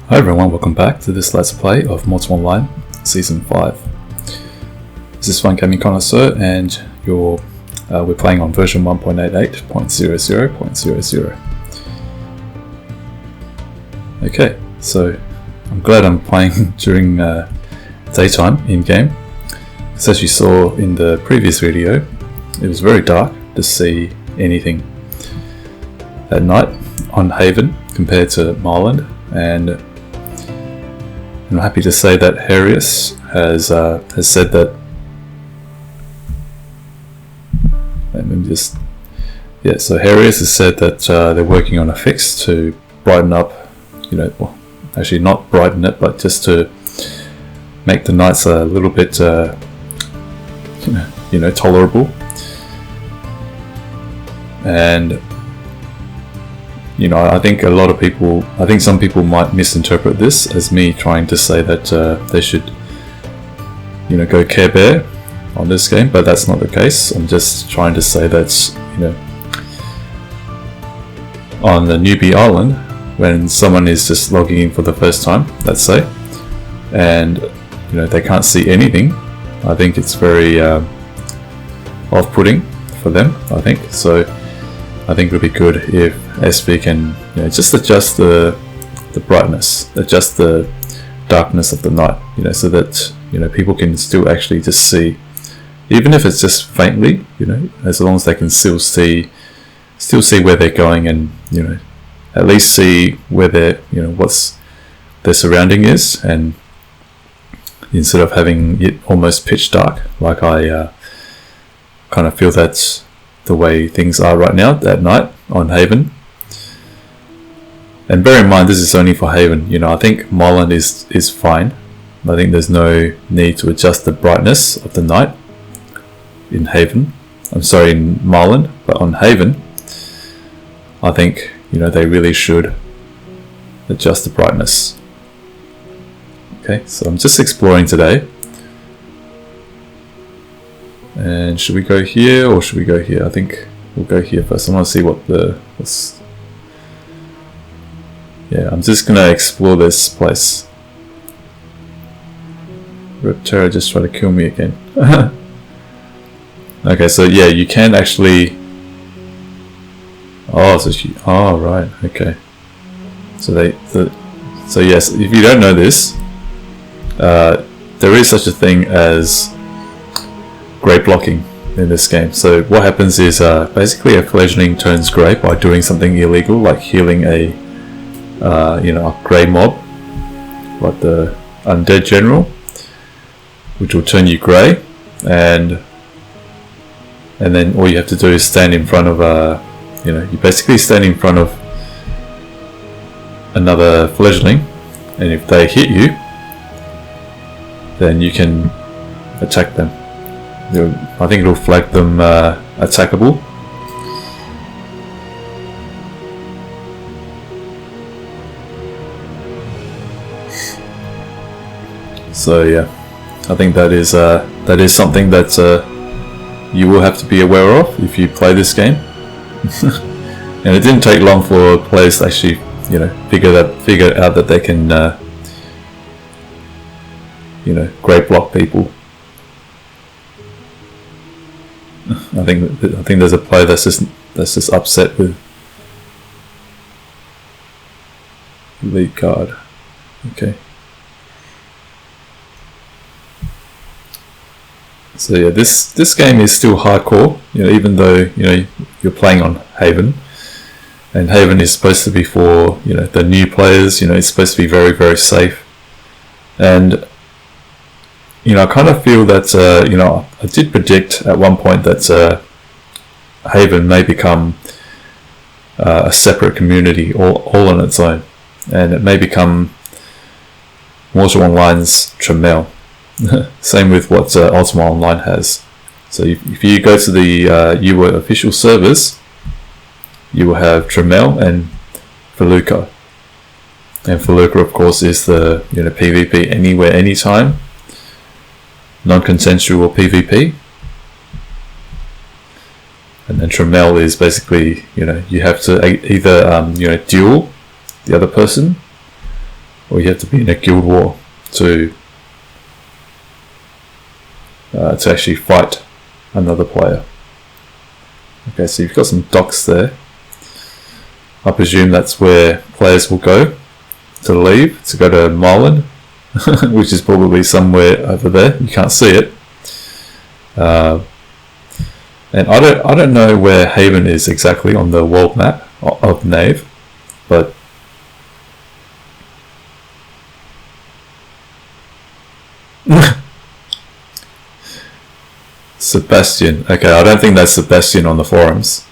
Hi everyone, welcome back to this Let's Play of Mods Online Season 5. This is Fun Gaming Connoisseur and we're playing on version 1.88.00.00. Okay, so I'm glad I'm playing during daytime in-game. Because as you saw in the previous video, it was very dark to see anything at night on Haven compared to Myrland, and I'm happy to say that Harius has said that. So Harius has said that they're working on a fix to brighten up, well, actually not brighten it, but just to make the nights a little bit, tolerable. And I think some people might misinterpret this as me trying to say that they should, go Care Bear on this game, but that's not the case. I'm just trying to say that, on the newbie island, when someone is just logging in for the first time, let's say, and, they can't see anything, I think it's very off-putting for them, I think. So I think it would be good if SV can just adjust the brightness, adjust the darkness of the night, so that people can still actually just see, even if it's just faintly, as long as they can still see where they're going, and at least see where they're what's their surrounding is, and instead of having it almost pitch dark, like I kind of feel that's the way things are right now at night on Haven. And bear in mind, this is only for Haven. I think Mainland is fine. I think there's no need to adjust the brightness of the night in Haven. I'm sorry, in Mainland, but on Haven, I think they really should adjust the brightness. Okay, so I'm just exploring today. And should we go here or should we go here? I think we'll go here first. I want to see what's. Yeah, I'm just gonna explore this place. Reptera just tried to kill me again. Okay, so yeah, you can actually. Oh, right, okay. So yes, if you don't know this, there is such a thing as grey blocking in this game. So what happens is basically a fledgling turns grey by doing something illegal, like healing a grey mob, like the undead general, which will turn you grey, and then all you have to do is stand in front of you basically stand in front of another fledgling, and if they hit you, then you can attack them. I think it'll flag them attackable. So yeah, I think that is something that you will have to be aware of if you play this game. And it didn't take long for players to actually figure out that they can grey block people. I think there's a player that's just upset with lead card. Okay. So yeah, this game is still hardcore. Even though you're playing on Haven, and Haven is supposed to be for the new players. It's supposed to be very, very safe, and I kind of feel that I did predict at one point that Haven may become a separate community all on its own, and it may become Mods Online's Trammel. Same with what Ultima Online has. So if you go to the UWA official servers, you will have Trammel and Felucca. And Felucca, of course, is the PvP anywhere, anytime, non-consensual PvP. And then Trammel is basically you have to either duel the other person, or you have to be in a guild war to actually fight another player. Okay, so you've got some docks there. I presume that's where players will go to leave, to go to Myrland, which is probably somewhere over there. You can't see it. And I don't know where Haven is exactly on the world map of Nave, but Sebastion. Okay, I don't think that's Sebastion on the forums.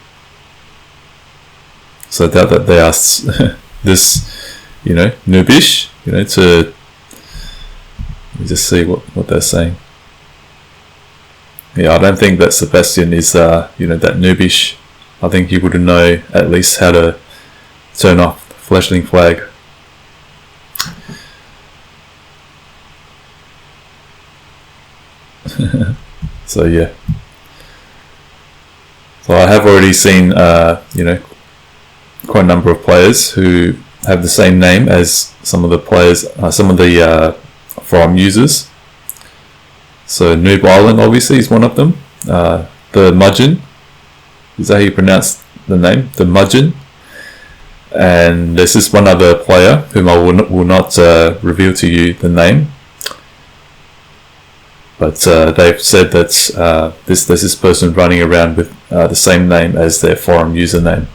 So I doubt that they are this, noobish, to... Let me just see what they're saying. Yeah, I don't think that Sebastion is, that noobish. I think he would know at least how to turn off the fleshling flag. So yeah. So I have already seen, quite a number of players who have the same name as some of the players, some of the forum users. So Noob Island obviously is one of them. The Mudgeon, is that how you pronounce the name? The Mudgeon. And there's this one other player whom I will not reveal to you the name. But they've said that there's this person running around with the same name as their forum username.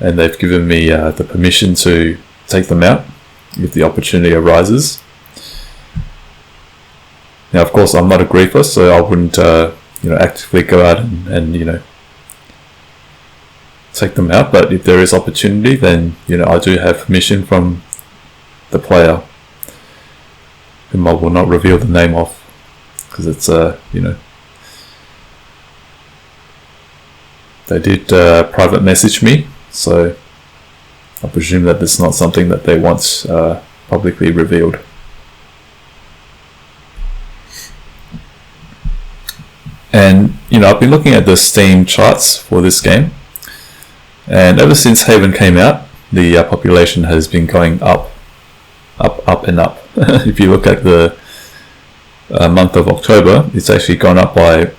And they've given me the permission to take them out if the opportunity arises. Now, of course, I'm not a griefer, so I wouldn't, actively go out and take them out. But if there is opportunity, then I do have permission from the player, whom I will not reveal the name of, because it's they did private message me, so I presume that it's not something that they want publicly revealed. And I've been looking at the Steam charts for this game, and ever since Haven came out, the population has been going up and up. If you look at the month of October, it's actually gone up by,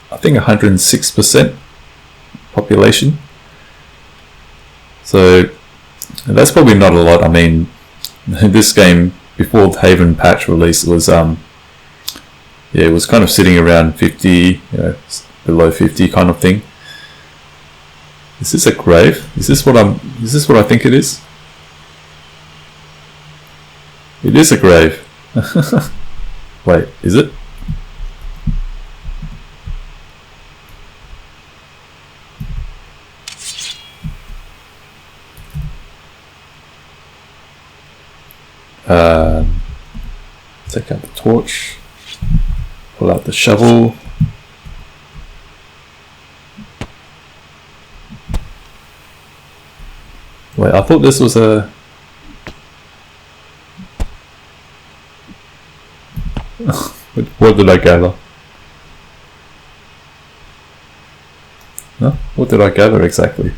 I think, 106% population. So that's probably not a lot. I mean, this game before the Haven patch release was it was kind of sitting around 50, below 50 kind of thing. Is this a grave? Is this what I think it is? It is a grave. Wait, is it? Take out the torch. Pull out the shovel. Wait, I thought this was a... What did I gather? No? What did I gather exactly?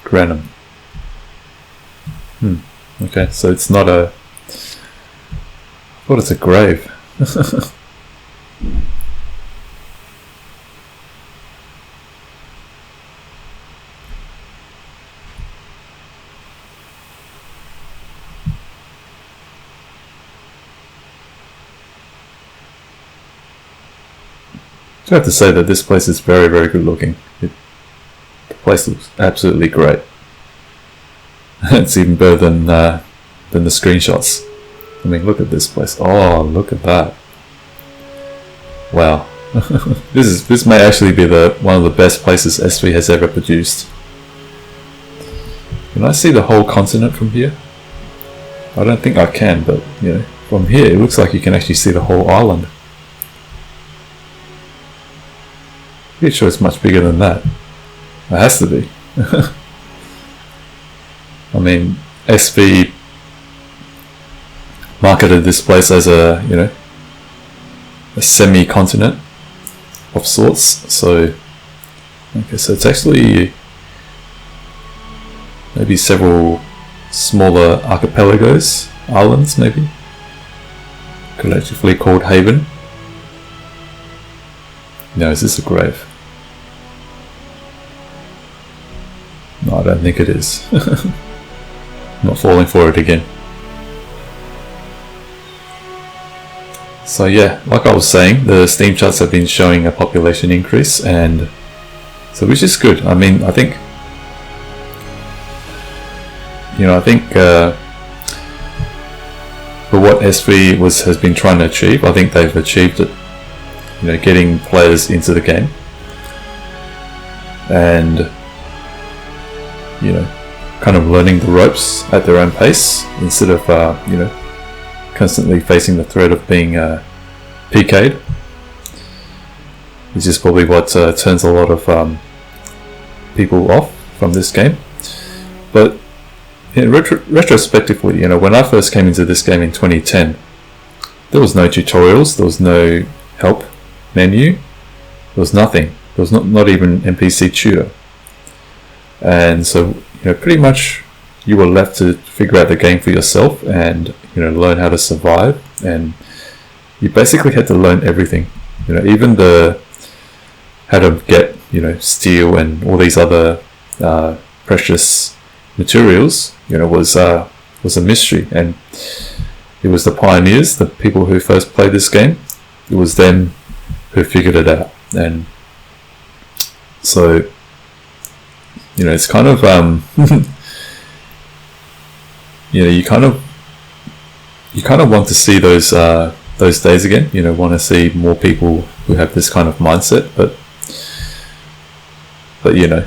Granum. Okay, so it's not a... I thought it's a grave. I have to say that this place is very, very good looking. The place looks absolutely great. It's even better than the screenshots. I mean, look at this place. Oh, look at that! Wow, this may actually be one of the best places SV has ever produced. Can I see the whole continent from here? I don't think I can, but from here it looks like you can actually see the whole island. Pretty sure it's much bigger than that. It has to be. I mean, SV marketed this place as a semi-continent of of sorts. So okay, so it's actually maybe several smaller archipelagos, islands maybe, collectively called Haven. No, is this a grave? No, I don't think it is. Not falling for it again. So yeah, like I was saying, the Steam charts have been showing a population increase, and so which is good. I mean, I think for what SV has been trying to achieve, I think they've achieved it. You know, getting players into the game, and you know, kind of learning the ropes at their own pace instead of you know, constantly facing the threat of being PK'd, which is probably what turns a lot of people off from this game. But retrospectively, you know, when I first came into this game in 2010, there was no tutorials, there was no help menu, there was nothing. There was not even NPC tutor, and so you know, pretty much you were left to figure out the game for yourself and, you know, learn how to survive. And you basically had to learn everything, you know, even how to get, you know, steel and all these other precious materials, you know, was a mystery. And it was the pioneers, the people who first played this game, it was them who figured it out. And so, you know, it's kind of you know, you kind of want to see those days again. You know, want to see more people who have this kind of mindset. But you know,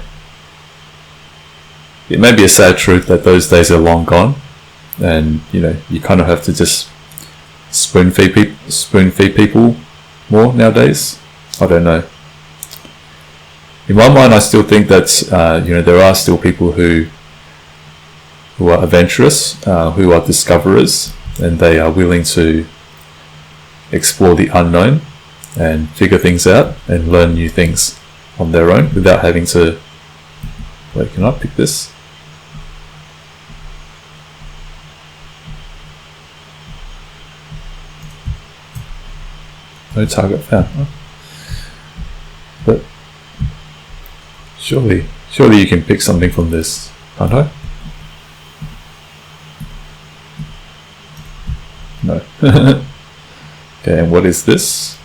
it may be a sad truth that those days are long gone, and you know, you kind of have to just spoon feed people more nowadays. I don't know. In my mind, I still think that you know, there are still people who are adventurous, who are discoverers, and they are willing to explore the unknown and figure things out and learn new things on their own without having to. Wait, can I pick this? No target found. Huh? But surely you can pick something from this, can't I? No. Okay, and what is this?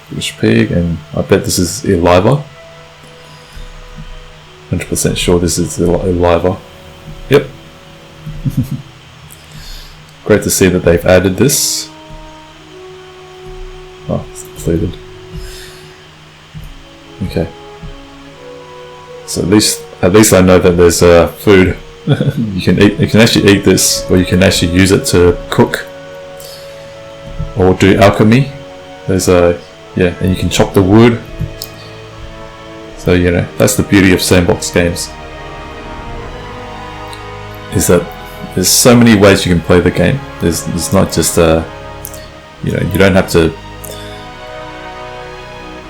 Fish pig, and I bet this is Eliva. 100% sure this is Eliva. Yep. Great to see that they've added this. Oh, it's depleted. Okay. So at least I know that there's food. You can actually eat this, or you can actually use it to cook or do alchemy. There's yeah, and you can chop the wood. So you know, that's the beauty of Sandbox games, is that there's so many ways you can play the game. There's not just you know, you don't have to,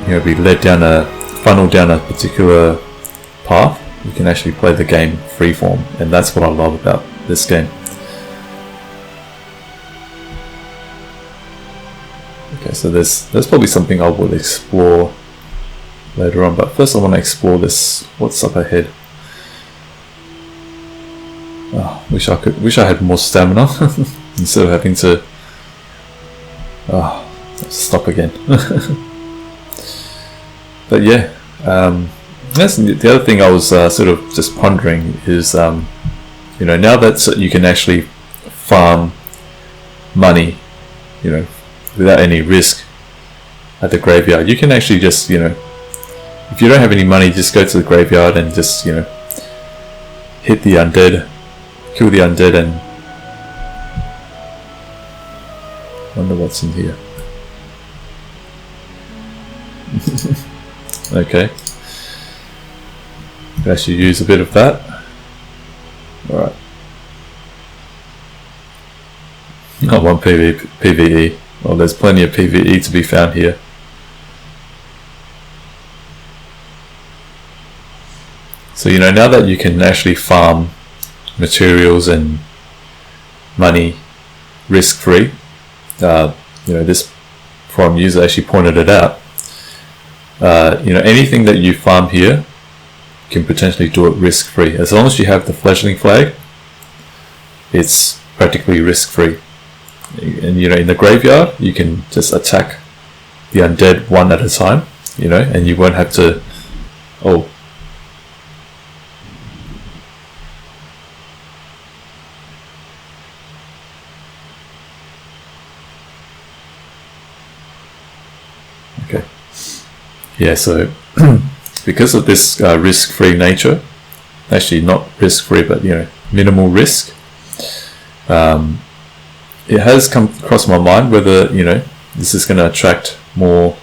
you know, be funneled down a particular path. You can actually play the game freeform, and that's what I love about this game. Okay, so there's probably something I will explore later on, but first I want to explore this. What's up ahead? Oh, wish I had more stamina instead of having to stop again. But yeah, that's the other thing I was sort of just pondering is, you know, now that you can actually farm money, you know, without any risk at the graveyard, you can actually just, you know, if you don't have any money, just go to the graveyard and just, you know, hit the undead, kill the undead, and wonder what's in here. Okay. Can actually use a bit of that. Alright. Not one PvE. Well, there's plenty of PvE to be found here. So now that you can actually farm materials and money risk-free, this forum user actually pointed it out. Anything that you farm here, you can potentially do it risk-free. As long as you have the fledgling flag, it's practically risk-free. And in the graveyard, you can just attack the undead one at a time, and you won't have to. Oh. Okay. Yeah, so because of this risk-free nature, actually not risk-free, but minimal risk, it has come across my mind whether this is going to attract more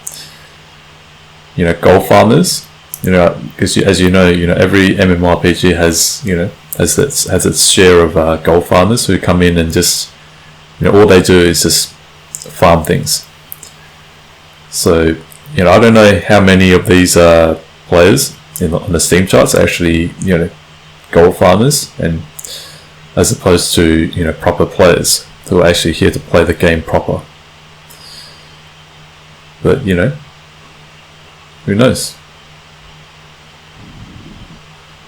gold farmers, because as every MMORPG has its share of gold farmers who come in and just all they do is just farm things. So I don't know how many of these players on the Steam charts are actually gold farmers, and as opposed to proper players who are actually here to play the game proper. But who knows?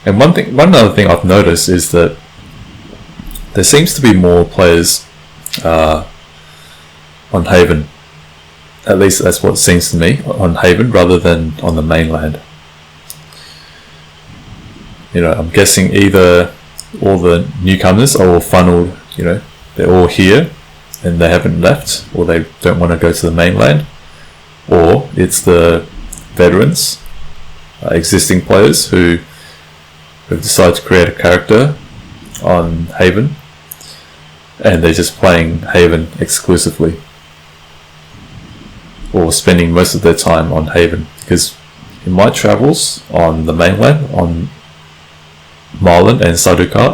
And one other thing I've noticed is that there seems to be more players on Haven. At least that's what it seems to me, on Haven rather than on the mainland. I'm guessing either all the newcomers are all funneled, they're all here and they haven't left, or they don't want to go to the mainland, or it's the veterans, existing players who have decided to create a character on Haven and they're just playing Haven exclusively, or spending most of their time on Haven. Because in my travels on the mainland, on Myrland and Sarducaa,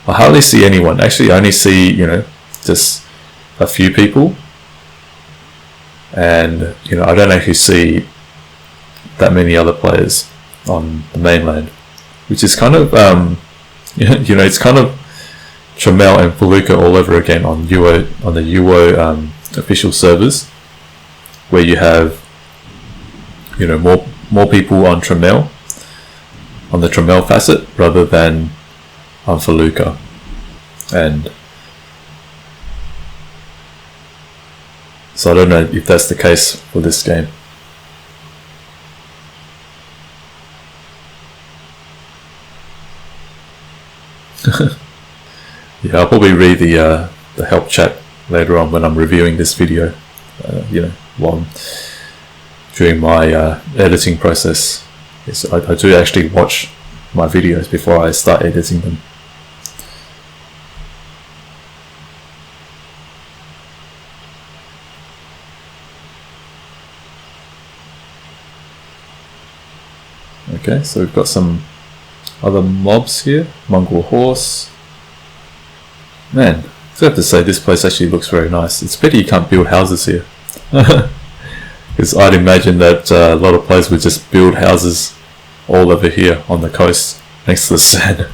I hardly see anyone. Actually, I only see just a few people, and I don't actually see that many other players on the mainland, which is kind of it's kind of Trammel and Felucca all over again on the UO official servers, where you have more people on Trammel, on the Trammel facet, rather than on Felucca. And so I don't know if that's the case for this game. Yeah, I'll probably read the help chat later on when I'm reviewing this video, during my editing process. Yes, I do actually watch my videos before I start editing them. Okay, so we've got some other mobs here. Mongrel horse. Man, I have to say this place actually looks very nice. It's a pity you can't build houses here. Because I'd imagine that a lot of players would just build houses all over here on the coast next to the sand.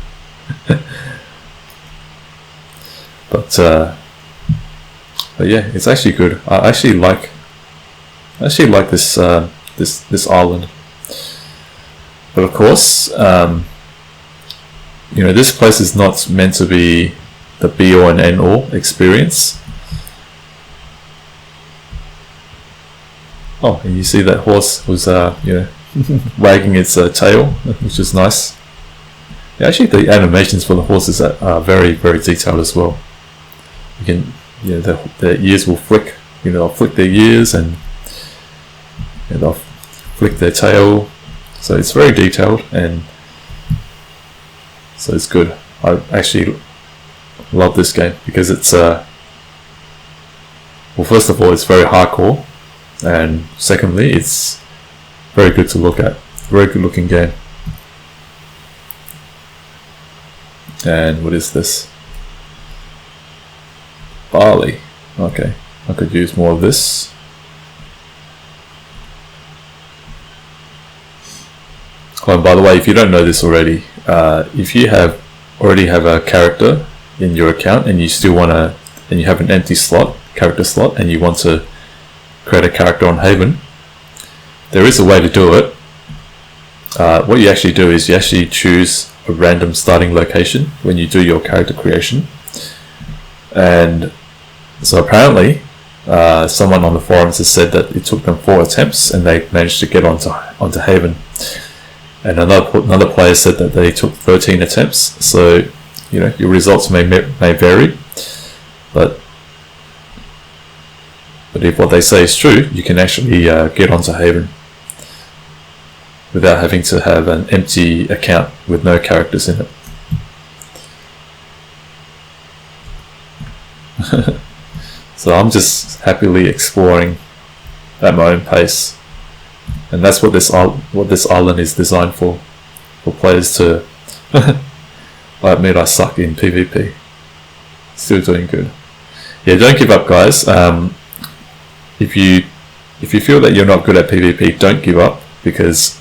But yeah, it's actually good. I actually like this this island. But of course, this place is not meant to be the be-all and end-all experience. Oh, and you see that horse was, wagging its tail, which is nice. Yeah, actually, the animations for the horses are very, very detailed as well. You can, their ears will flick. They'll flick their ears and they'll flick their tail. So it's very detailed, and so it's good. I actually love this game because it's well, first of all, it's very hardcore, and secondly, it's very good to look at. Very good looking game. And what is this? Barley. Okay, I could use more of this. Oh, and by the way, if you don't know this already, if you already have a character in your account and you still want to, and you have an empty character slot, and you want to create a character on Haven, there is a way to do it. What you actually do is you actually choose a random starting location when you do your character creation. And so apparently someone on the forums has said that it took them 4 attempts and they managed to get onto Haven. And another player said that they took 13 attempts. So your results may vary, but if what they say is true, you can actually get onto Haven without having to have an empty account with no characters in it. So I'm just happily exploring at my own pace, and that's what this island is designed for players to. I admit I suck in PvP. Still doing good. Yeah, don't give up, guys. If you feel that you're not good at PvP, don't give up, because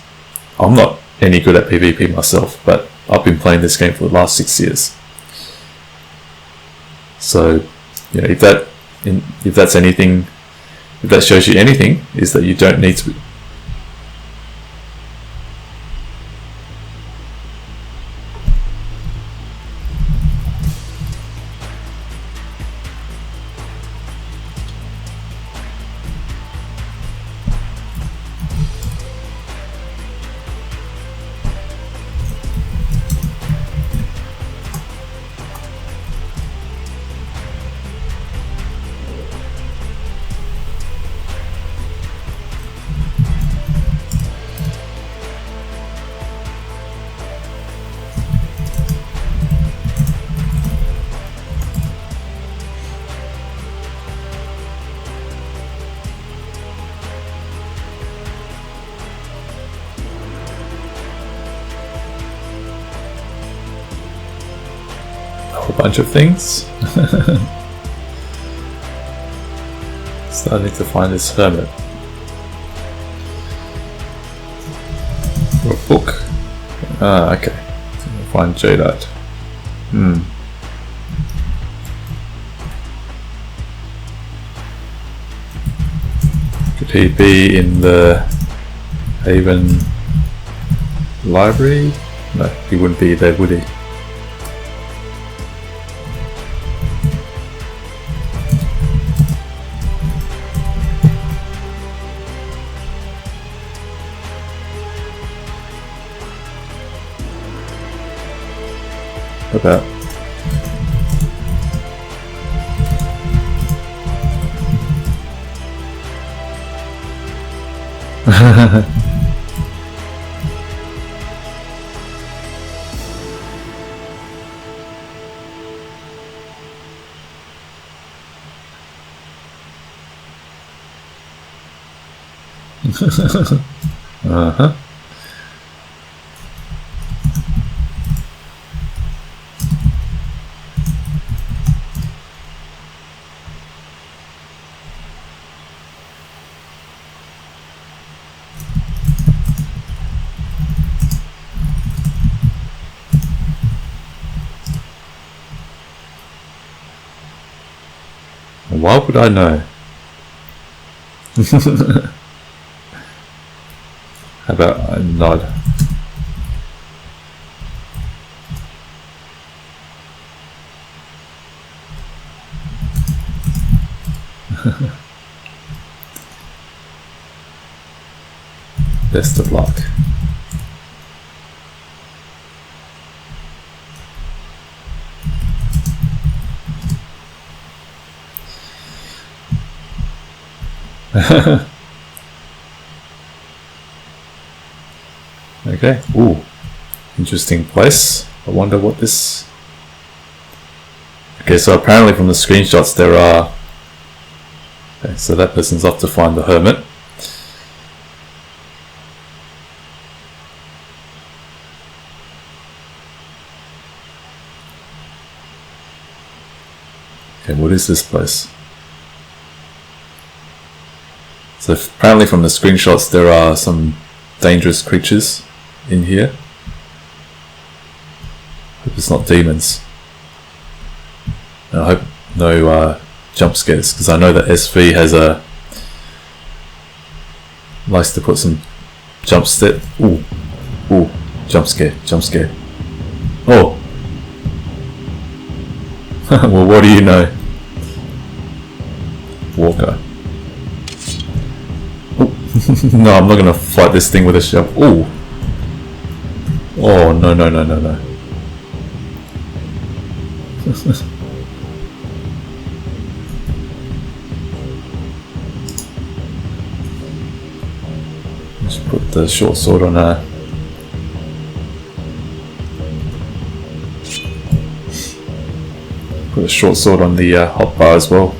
I'm not any good at PvP myself, but I've been playing this game for the last 6 years. So, if that's anything, if that shows you anything, is that you don't need to. Bunch of things. Starting to find this hermit. Or a book. Okay. Find jadeite. Could he be in the Haven library? No, he wouldn't be there, would he? About uh-huh. Why would I know? How about I nod? Best of luck. Okay. Ooh, interesting place. I wonder what this. Okay, so apparently from the screenshots there are. Okay, so that person's off to find the hermit. Okay, what is this place? So apparently from the screenshots there are some dangerous creatures in here. Hope it's not demons. And I hope no jump scares, because I know that SV has likes to put some jump scare. Ooh, jump scare. Oh. Well, what do you know? Walker. No, I'm not gonna fight this thing with a shove. Ooh. Oh, no. Just put the short sword on her. Put a short sword on the hotbar as well.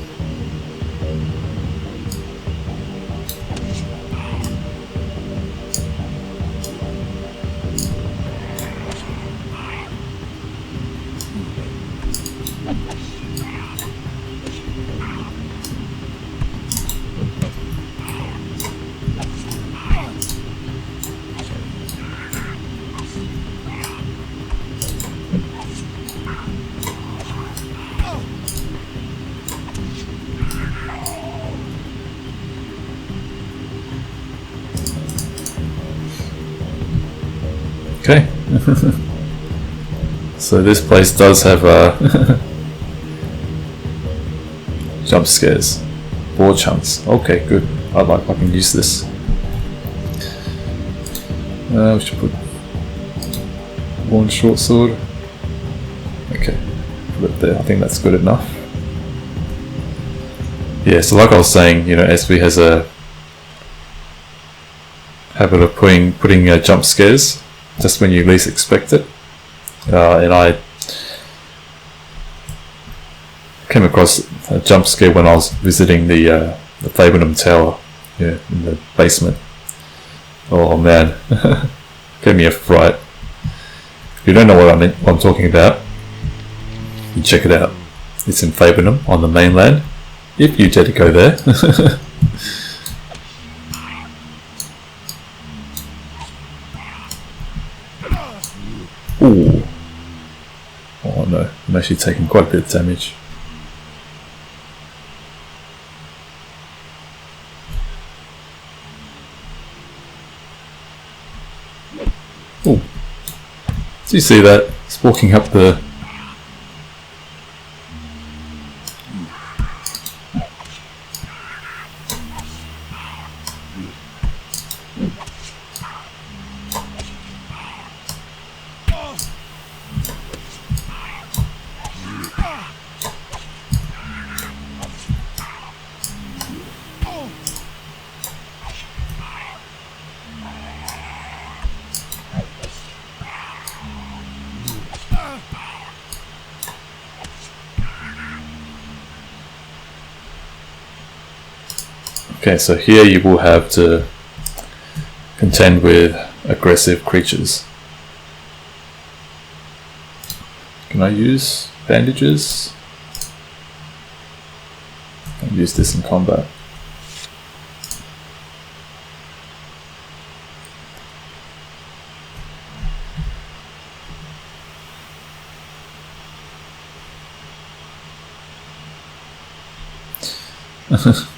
Okay. So this place does have jump scares. 4 chunks. Okay, good. I can use this. We should put 1 short sword. Okay, put it there. I think that's good enough. Yeah, so like I was saying, you know, SV has a habit of putting jump scares just when you least expect it, and I came across a jump scare when I was visiting the Felucca Tower, yeah, in the basement. Oh man, gave me a fright. If you don't know what I'm talking about, you check it out. It's in Felucca on the mainland, if you dare to go there. Ooh. Oh no, I'm actually taking quite a bit of damage. Ooh. Do you see that? It's walking up the... Okay, so here you will have to contend with aggressive creatures. Can I use bandages? I'll use this in combat.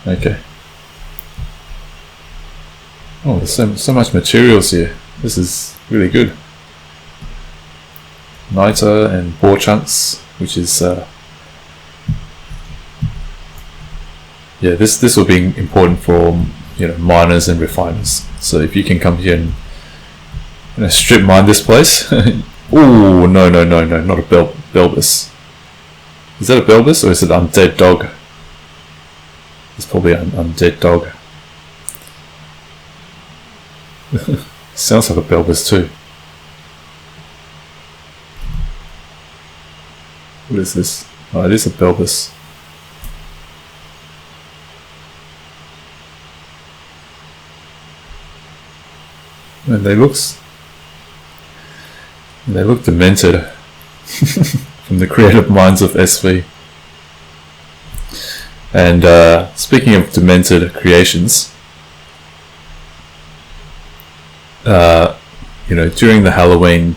Okay. Oh, there's so much materials here. This is really good. Niter and boar chunks, which is yeah, this will be important for, you know, miners and refiners. So if you can come here and, you know, strip mine this place. Ooh, no, not a Belbus. Is that a Belbus or is it an undead dog? It's probably an undead dog. Sounds like a Belbus too. What is this? Oh, it is a Belbus. And they look demented from the creative minds of SV. And speaking of demented creations, during the Halloween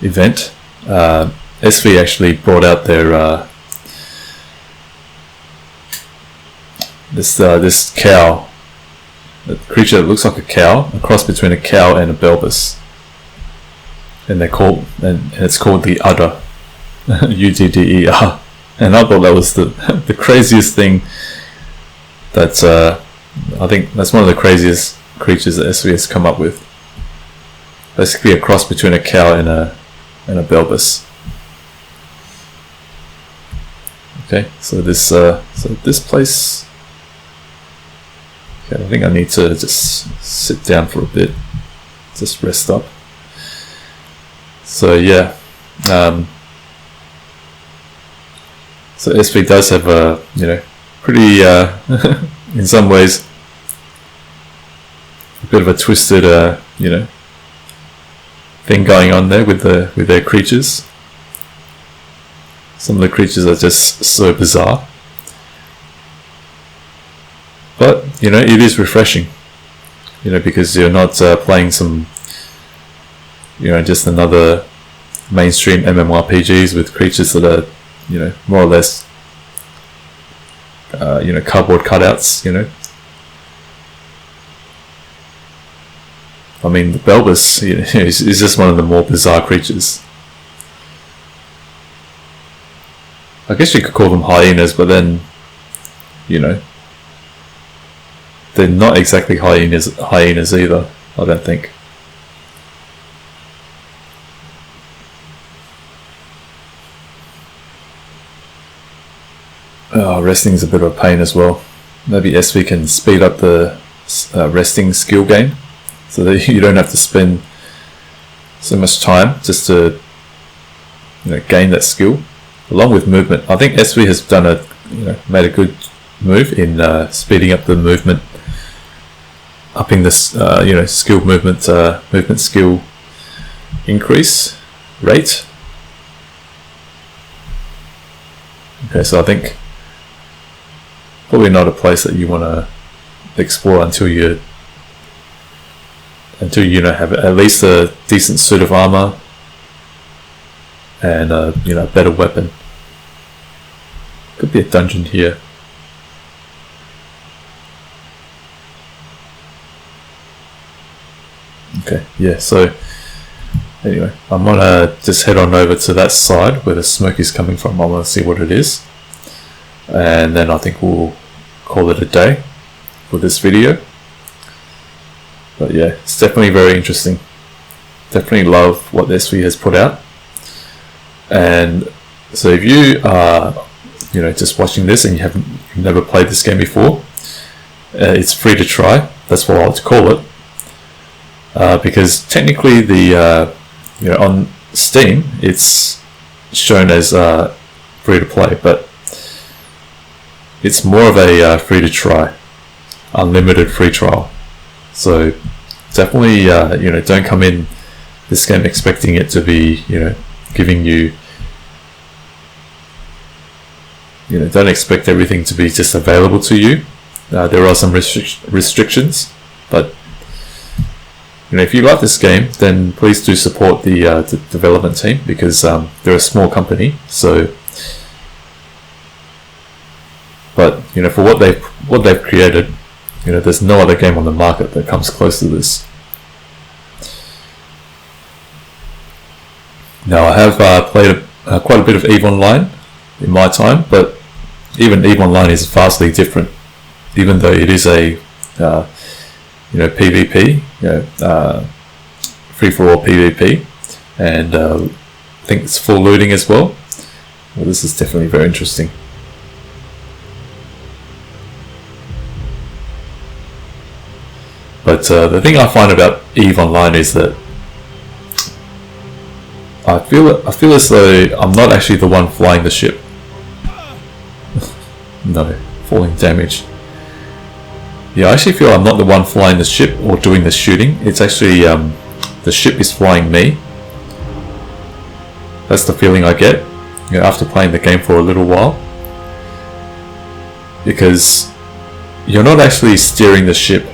event, SV actually brought out their this cow, a creature that looks like a cow, a cross between a cow and a Belbus, and it's called the Udder, Udder, and I thought that was the craziest thing. That's I think that's one of the craziest creatures that SV has come up with. Basically, a cross between a cow and a Belbus. Okay, so this place. Okay, I think I need to just sit down for a bit, just rest up. So yeah, so SV does have a pretty in some ways a bit of a twisted thing going on there with their creatures. Some of the creatures are just so bizarre, but it is refreshing, because you're not playing some just another mainstream MMORPGs with creatures that are more or less cardboard cutouts. I mean, the Belbus is just one of the more bizarre creatures. I guess you could call them hyenas, but then they're not exactly hyenas either, I don't think. Resting's a bit of a pain as well. Maybe SV can speed up the resting skill gain, so that you don't have to spend so much time just to gain that skill, along with movement. I think SV has done made a good move in speeding up the movement, upping this skill movement skill increase rate. Okay, so I think probably not a place that you want to explore until you have at least a decent suit of armor and a better weapon. Could be a dungeon here. Okay, yeah, so anyway, I'm gonna just head on over to that side where the smoke is coming from. I want to see what it is, and then I think we'll call it a day for this video. But yeah, it's definitely very interesting. Definitely love what SV has put out. And so if you are just watching this and you've never played this game before, it's free to try. That's what I like to call it, because technically the on Steam it's shown as free to play, but it's more of a free to try, unlimited free trial. So definitely don't come in this game expecting it to be giving you don't expect everything to be just available to you. There are some restrictions, but if you like this game, then please do support the development team, because they're a small company. So, but for what they've created, there's no other game on the market that comes close to this. Now, I have played quite a bit of EVE Online in my time, but even EVE Online is vastly different, even though it is a PvP, free-for-all PvP, and I think it's full looting as well. Well, this is definitely very interesting. But the thing I find about EVE Online is that I feel as though I'm not actually the one flying the ship. No, falling damage. Yeah, I actually feel I'm not the one flying the ship or doing the shooting. It's actually the ship is flying me. That's the feeling I get after playing the game for a little while, because you're not actually steering the ship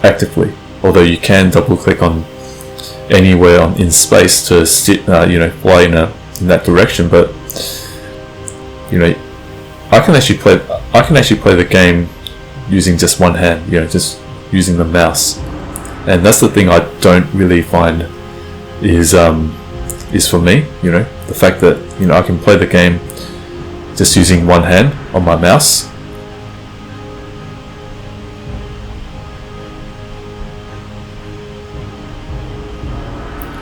actively, although you can double click on anywhere in space to fly in that direction. But I can actually play the game using just one hand, just using the mouse. And that's the thing I don't really find is for me, the fact that I can play the game just using one hand on my mouse.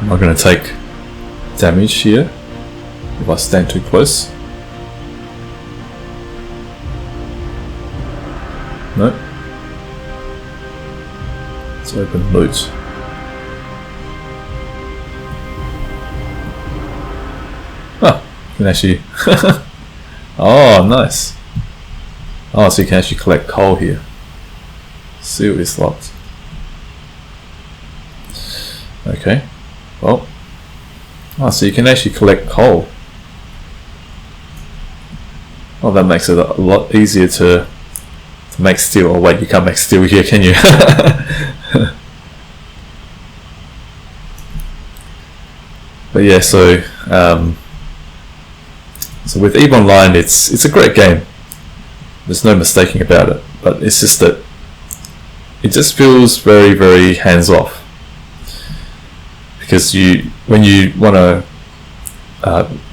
Am I going to take damage here if I stand too close? No. Let's open loot. Oh, you can actually oh, nice. Oh, so you can actually collect coal here. See what is locked. Okay. Well. Oh, so you can actually collect coal. Oh, that makes it a lot easier to make steel. Oh wait, you can't make steel here, can you? But yeah, so with EVE Online, it's a great game. There's no mistaking about it. But it's just that it just feels very, very hands off. Because when you want to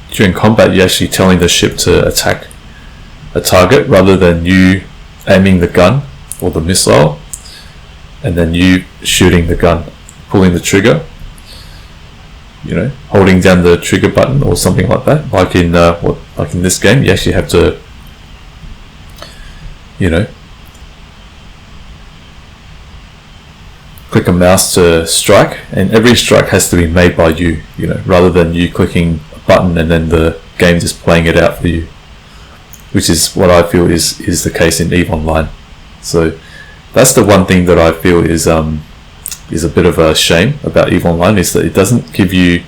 during combat, you're actually telling the ship to attack a target rather than you aiming the gun or the missile and then you shooting the gun, pulling the trigger, holding down the trigger button or something like that. Like in this game, you actually have to click a mouse to strike, and every strike has to be made by you, rather than you clicking a button and then the game just playing it out for you, which is what I feel is the case in EVE Online. So that's the one thing that I feel is a bit of a shame about EVE Online, is that it doesn't give you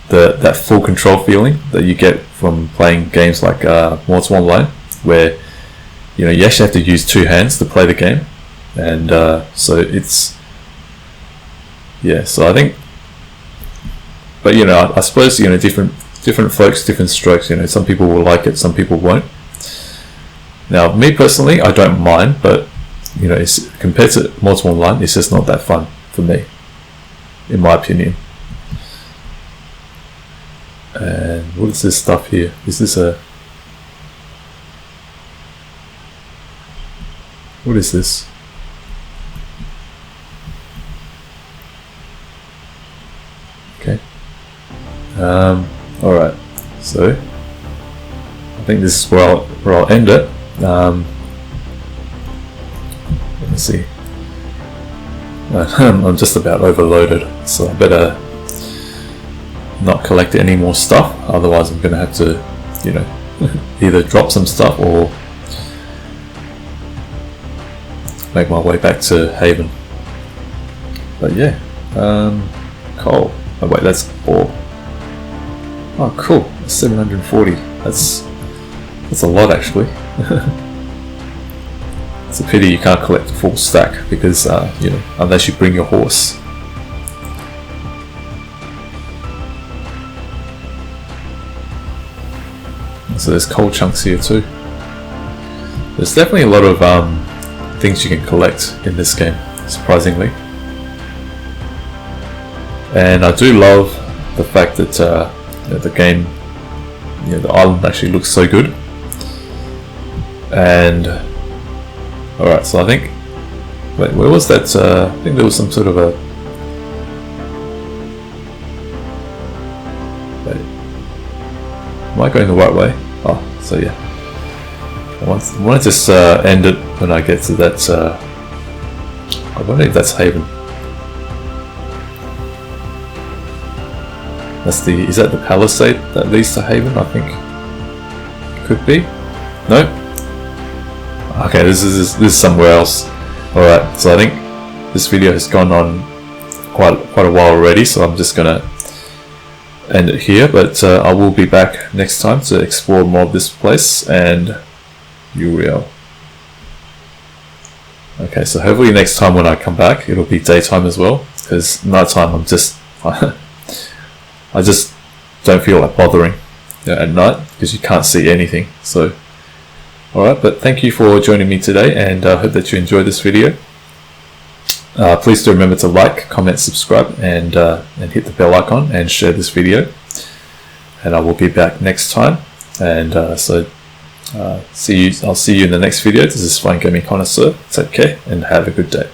that full control feeling that you get from playing games like Mortal Online, where you actually have to use two hands to play the game. And so it's so I think, but I suppose different folks, different strokes. Some people will like it, some people won't. Now, me personally, I don't mind, but it's, compared to Mortal Online, it's just not that fun for me, in my opinion. And what is this stuff here? Is this what is this? Okay. Alright, so I think this is where I'll end it. Let me see. I'm just about overloaded, so I better not collect any more stuff, otherwise I'm going to have to, either drop some stuff or make my way back to Haven. But yeah, coal. Oh wait, that's ore. Oh cool, 740. That's a lot actually. It's a pity you can't collect the full stack because unless you bring your horse. So there's coal chunks here too. There's definitely a lot of things you can collect in this game, surprisingly. And I do love the fact that the game, the island actually looks so good. And alright, so I think, wait, where was that? I think there was some sort of a, wait, am I going the right way? Oh, so yeah. I want to just end it when I get to that, I wonder if that's Haven. Is that the palisade that leads to Haven? I think could be. No. Okay, this is somewhere else. All right, so I think this video has gone on quite a while already, so I'm just gonna end it here. But I will be back next time to explore more of this place and Uriel. Okay, so hopefully next time when I come back, it'll be daytime as well, because nighttime I'm just, I just don't feel like bothering at night because you can't see anything. So, alright, but thank you for joining me today, and I hope that you enjoyed this video. Please do remember to like, comment, subscribe, and hit the bell icon and share this video. And I will be back next time. And I'll see you in the next video. This is Fine Gaming Connoisseur. Take care and have a good day.